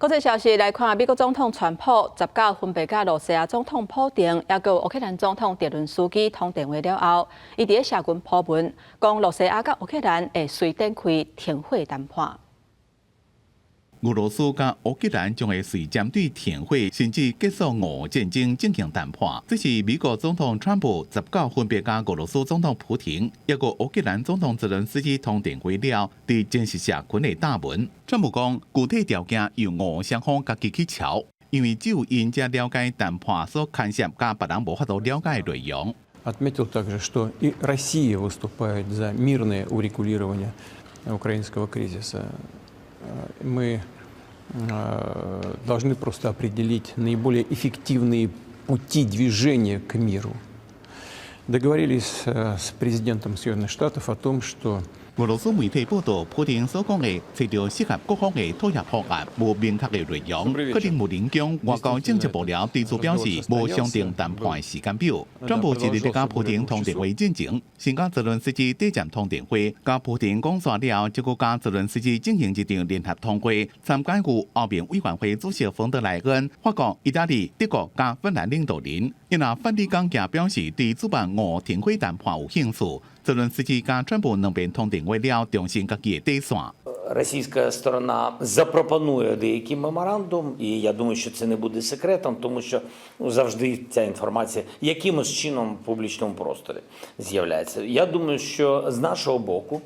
国际消息来看，美国总统川普19分别甲罗西亚总统普京，也有乌克兰总统泽伦斯基通电话了后，伊伫社群铺文，讲罗西亚甲乌克兰会随展开停火谈判。俄罗斯甲乌克兰将会随针对停火，甚至结束俄乌战争进行谈判。这是美国总统川普19分别甲俄罗斯总统普京，也个乌克兰总统泽连斯基通电话了，伫正式社群的答文。川普讲，具体条件由俄双方家己去瞧，因为只有因才了解谈判所牵涉甲别人无法度了解的内容。Отметил также, что и Россия выступает за мирное урегулирование украинского кризиса. Мы должны просто определить наиболее эффективные пути движения к миру. Договорились с президентом Соединенных Штатов о том, что 俄罗斯媒体报道，普京所讲的找到适合各方的妥协方案，无明确的内容，可能无影响外交政治幕僚对此表示，无商定谈判的时间表。川普一日在甲普京通电话之前，先甲泽伦斯基短暂通电话，甲普京讲煞了，结果甲泽伦斯基进行一场联合通话。参加有欧盟委员会主席冯德莱恩、法国、意大利、德国甲芬兰领导人，因那梵蒂冈也表示对主办俄停火谈判有兴趣。泽伦斯基甲川普两边通电话了，重申家己的底线。Російська сторона запропонує деякий меморандум, і я думаю, що це не буде секретом, тому що завжди ця інформація якимось чином в публічному просторі з'являється. Я думаю, що з нашого боку,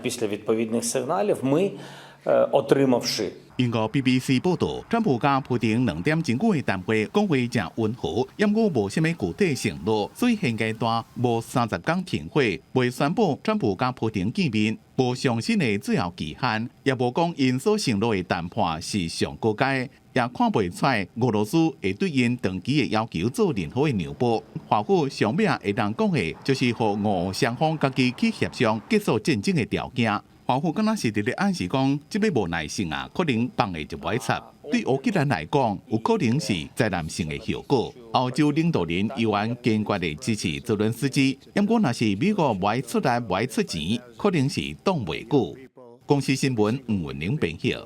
після відповідних сигналів, ми, отримавши 英国 BBC 报道，川普甲普京2点钟久的谈话，讲话正温和，也无无什么具体承诺，所以现阶段无30天停火，未宣布川普甲普京见面，无详细的最后期限，也无讲因所承诺的谈判是上高阶，也看不出来俄罗斯会对因长期的要求做任何的让步。或许上尾会当讲的，就是和俄双方家己去协商结束战争的条件。华府敢若是伫咧暗示讲，即要无耐性啊，可能放的就歹插。对乌克兰来讲，有可能是灾难性的效果。欧洲领导人依然坚决地支持泽伦斯基，不过若是美国歹出力、歹出钱，可能是挡袂久。公司新闻吴文玲编写。